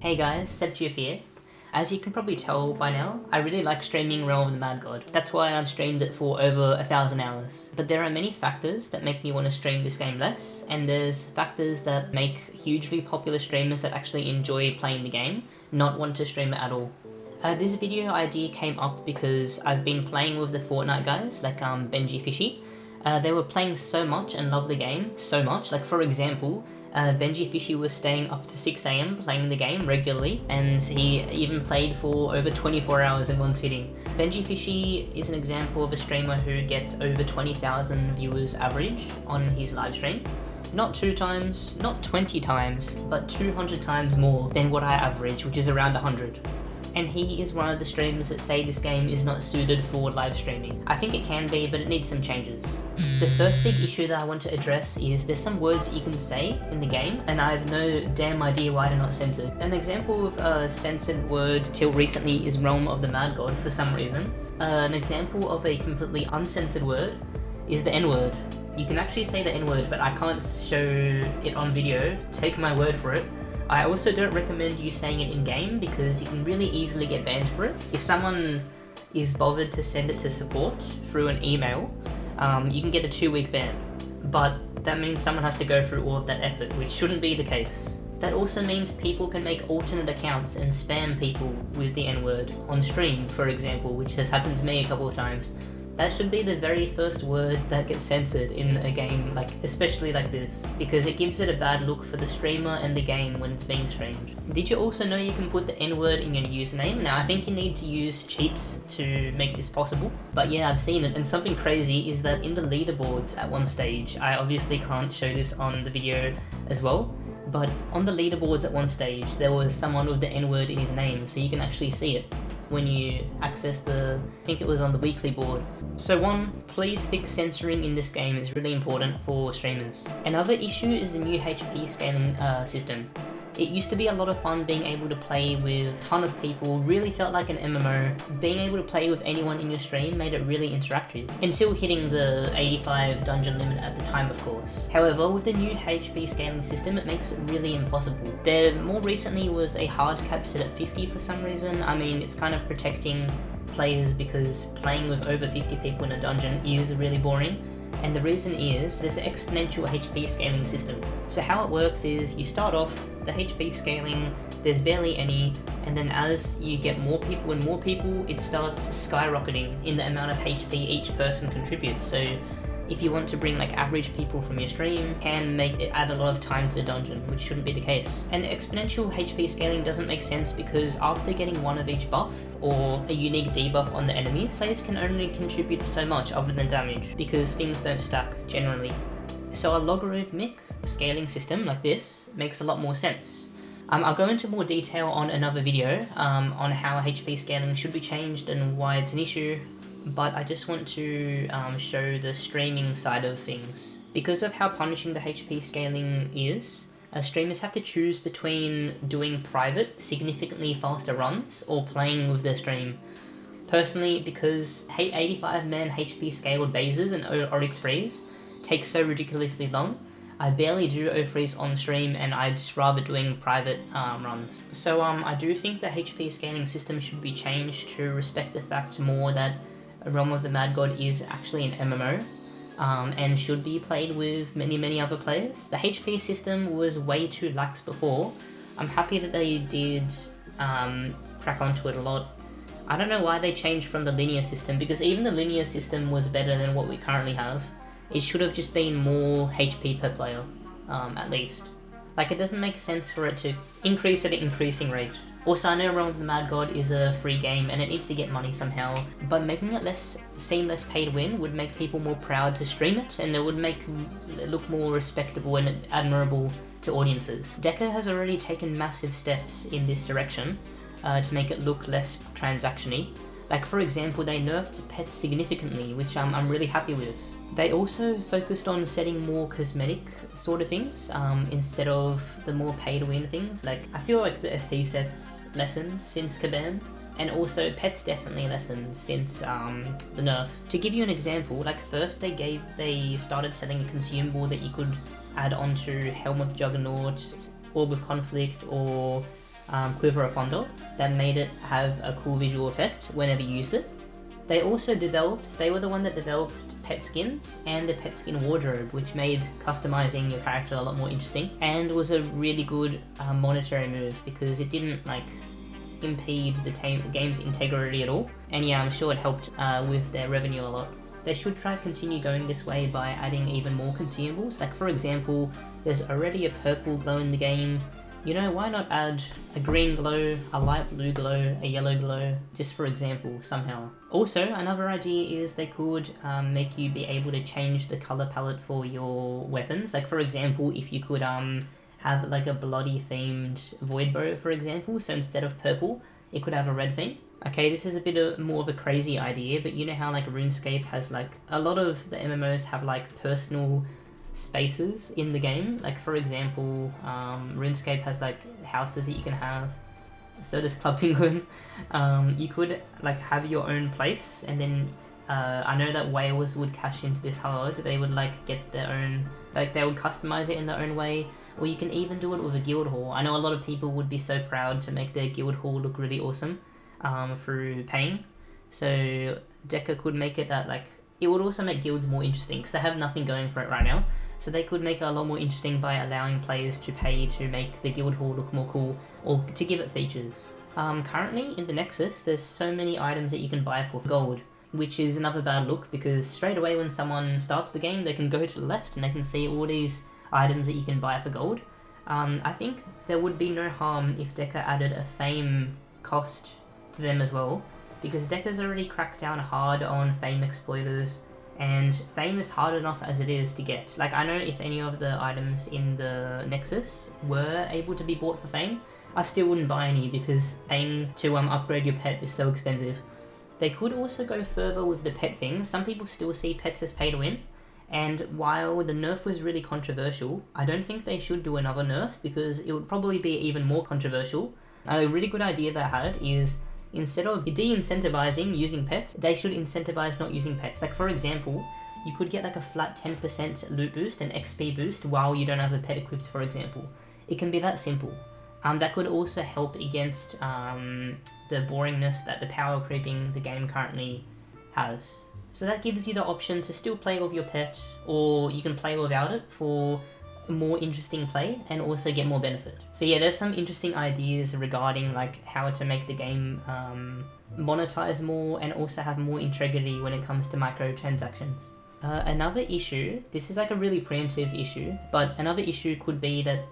Hey guys, Sebchoof here. As you can probably tell by now, I really like streaming Realm of the Mad God. That's why I've streamed it for over 1,000 hours. But there are many factors that make me want to stream this game less, and there's factors that make hugely popular streamers that actually enjoy playing the game not want to stream it at all. This video idea came up because I've been playing with the Fortnite guys, like Benji Fishy. They were playing so much and loved the game so much. Like for example, Benji Fishy was staying up to 6 AM playing the game regularly, and he even played for over 24 hours in one sitting. Benji Fishy is an example of a streamer who gets over 20,000 viewers average on his live stream. Not 2 times, not 20 times, but 200 times more than what I average, which is around 100. And he is one of the streamers that say this game is not suited for live streaming. I think it can be, but it needs some changes. The first big issue that I want to address is there's some words you can say in the game, and I have no damn idea why they're not censored. An example of a censored word till recently is Realm of the Mad God for some reason. An example of a completely uncensored word is the N-word. You can actually say the N-word, but I can't show it on video. Take my word for it. I also don't recommend you saying it in-game because you can really easily get banned for it. If someone is bothered to send it to support through an email, you can get a 2-week ban. But that means someone has to go through all of that effort, which shouldn't be the case. That also means people can make alternate accounts and spam people with the N-word on stream, for example, which has happened to me a couple of times. That should be the very first word that gets censored in a game, especially like this, because it gives it a bad look for the streamer and the game when it's being streamed. Did you also know you can put the N-word in your username? Now I think you need to use cheats to make this possible, but yeah, I've seen it, and something crazy is that in the leaderboards at one stage, I obviously can't show this on the video as well, but on the leaderboards at one stage there was someone with the N-word in his name, so you can actually see it when you access I think it was on the weekly board. So 1, please fix censoring in this game, it's really important for streamers. Another issue is the new HP scaling system. It used to be a lot of fun being able to play with a ton of people, really felt like an MMO. Being able to play with anyone in your stream made it really interactive, until hitting the 85 dungeon limit at the time, of course. However, with the new HP scaling system, it makes it really impossible. There more recently was a hard cap set at 50 for some reason. I mean, it's kind of protecting players because playing with over 50 people in a dungeon is really boring. And the reason is, there's an exponential HP scaling system. So how it works is, you start off, the HP scaling, there's barely any, and then as you get more people and more people, it starts skyrocketing in the amount of HP each person contributes. So if you want to bring average people from your stream, can make it add a lot of time to the dungeon, which shouldn't be the case. And exponential HP scaling doesn't make sense because after getting one of each buff, or a unique debuff on the enemies, players can only contribute so much other than damage, because things don't stack generally. So a logarithmic scaling system like this makes a lot more sense. I'll go into more detail on another video on how HP scaling should be changed and why it's an issue, but I just want to show the streaming side of things. Because of how punishing the HP scaling is, streamers have to choose between doing private, significantly faster runs, or playing with their stream. Personally, because 85-man HP scaled bases and Oryx freeze take so ridiculously long, I barely do O-freeze on stream, and I'd just rather doing private runs. So I do think the HP scaling system should be changed to respect the fact more that Realm of the Mad God is actually an MMO, and should be played with many other players. The HP system was way too lax before. I'm happy that they did crack onto it a lot. I don't know why they changed from the linear system, because even the linear system was better than what we currently have. It should have just been more HP per player, at least. It doesn't make sense for it to increase at an increasing rate. Also, I know Realm of the Mad God is a free game and it needs to get money somehow, but making it seem less pay to win would make people more proud to stream it, and it would make it look more respectable and admirable to audiences. Deca has already taken massive steps in this direction to make it look less transaction-y. For example, they nerfed pets significantly, which I'm really happy with. They also focused on setting more cosmetic sort of things, instead of the more pay-to-win things. I feel like the ST sets lessened since Kabam, and also pets definitely lessened since the nerf. To give you an example, first they started selling a consumable that you could add onto Helm of Juggernaut, Orb of Conflict, or Quiver of Fondor that made it have a cool visual effect whenever you used it. They also they were the one that developed pet skins and the pet skin wardrobe, which made customizing your character a lot more interesting, and was a really good monetary move because it didn't like impede the game's integrity at all. And yeah, I'm sure it helped with their revenue a lot. They should try to continue going this way by adding even more consumables. Like for example, there's already a purple glow in the game. You know, why not add a green glow, a light blue glow, a yellow glow, just for example, somehow. Also, another idea is they could make you be able to change the color palette for your weapons. Like for example, if you could have like a bloody themed void bow, for example, so instead of purple, it could have a red theme. Okay, this is a bit more of a crazy idea, but you know how like RuneScape has like, a lot of the MMOs have like personal spaces in the game. Like for example, RuneScape has like houses that you can have. So does Club Penguin. You could like have your own place, and then I know that whales would cash into this hard. They would like get their own, like they would customize it in their own way, or you can even do it with a guild hall. I know a lot of people would be so proud to make their guild hall look really awesome through paying. So Deca could make it that like, it would also make guilds more interesting because they have nothing going for it right now. So they could make it a lot more interesting by allowing players to pay to make the guild hall look more cool, or to give it features. Currently in the Nexus, there's so many items that you can buy for gold, which is another bad look because straight away when someone starts the game, they can go to the left and they can see all these items that you can buy for gold. I think there would be no harm if Deca added a fame cost to them as well, because Deca's already cracked down hard on fame exploiters, and fame is hard enough as it is to get. Like, I know if any of the items in the Nexus were able to be bought for fame, I still wouldn't buy any because paying to upgrade your pet is so expensive. They could also go further with the pet thing. Some people still see pets as pay to win, and while the nerf was really controversial, I don't think they should do another nerf because it would probably be even more controversial. A really good idea they had is, instead of de-incentivizing using pets, they should incentivize not using pets. Like for example, you could get like a flat 10% loot boost and XP boost while you don't have a pet equipped, for example. It can be that simple. That could also help against the boringness that the power creeping the game currently has. So that gives you the option to still play with your pet, or you can play without it for more interesting play and also get more benefit. So yeah, there's some interesting ideas regarding like how to make the game monetize more and also have more integrity when it comes to microtransactions. Another issue, this is like a really preemptive issue, but another issue could be that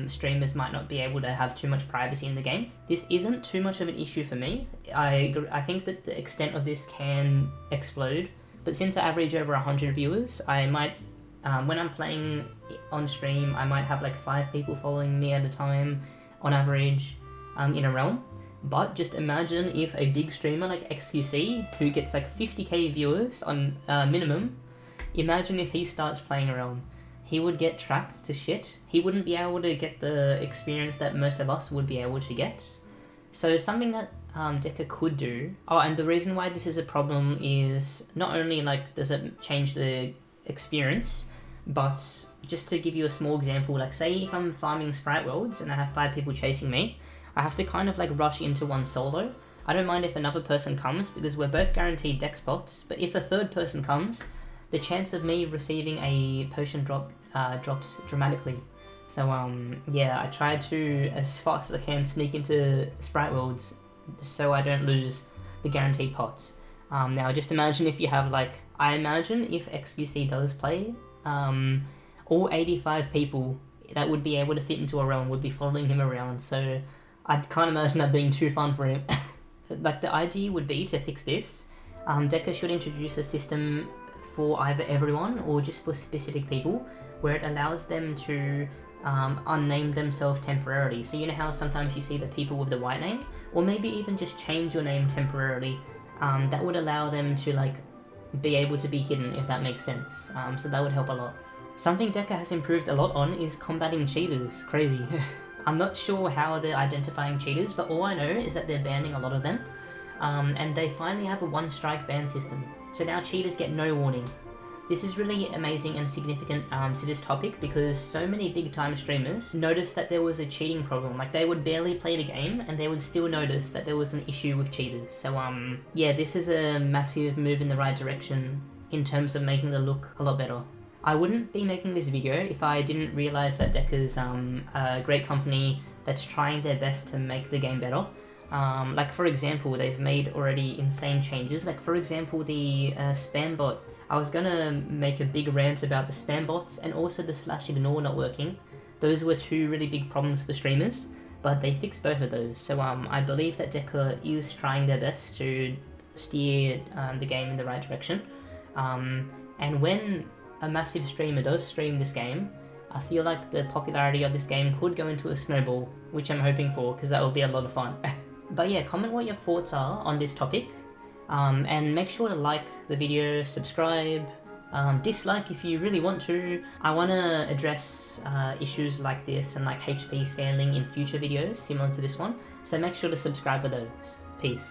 streamers might not be able to have too much privacy in the game. This isn't too much of an issue for me. I think that the extent of this can explode, but since I average over 100 viewers, I might when I'm playing on stream, I might have like 5 people following me at a time on average in a realm. But just imagine if a big streamer like XQC, who gets like 50k viewers on minimum, imagine if he starts playing a realm. He would get tracked to shit. He wouldn't be able to get the experience that most of us would be able to get. So something that Deca could do... Oh, and the reason why this is a problem is not only like does it change the experience, but just to give you a small example, like say if I'm farming Sprite Worlds and I have 5 people chasing me, I have to kind of like rush into one solo. I don't mind if another person comes because we're both guaranteed deck spots, but if a third person comes, the chance of me receiving a potion drop drops dramatically. So yeah, I try to, as fast as I can, sneak into Sprite Worlds so I don't lose the guaranteed pots. Now just imagine if you have like, I imagine if XQC does play, all 85 people that would be able to fit into a realm would be following him around, so I can't imagine that being too fun for him. Like the idea would be to fix this. Deca should introduce a system for either everyone or just for specific people, where it allows them to unname themselves temporarily. So you know how sometimes you see the people with the white name, or maybe even just change your name temporarily. That would allow them to like be able to be hidden, if that makes sense. So that would help a lot. Something Deca has improved a lot on is combating cheaters. Crazy. I'm not sure how they're identifying cheaters, but all I know is that they're banning a lot of them. And they finally have a one-strike ban system. So now cheaters get no warning. This is really amazing and significant to this topic because so many big time streamers noticed that there was a cheating problem. Like, they would barely play the game and they would still notice that there was an issue with cheaters. So yeah, this is a massive move in the right direction in terms of making the look a lot better. I wouldn't be making this video if I didn't realize that Deca's a great company that's trying their best to make the game better. Like, for example, they've made already insane changes. Like, for example, the spam bot. I was gonna make a big rant about the spam bots and also the /ignore not working. Those were two really big problems for streamers, but they fixed both of those. So I believe that Deca is trying their best to steer the game in the right direction. And when a massive streamer does stream this game, I feel like the popularity of this game could go into a snowball, which I'm hoping for, because that will be a lot of fun. But yeah, comment what your thoughts are on this topic, and make sure to like the video, subscribe, dislike if you really want to. I want to address issues like this and like HP scaling in future videos similar to this one, so make sure to subscribe for those. Peace.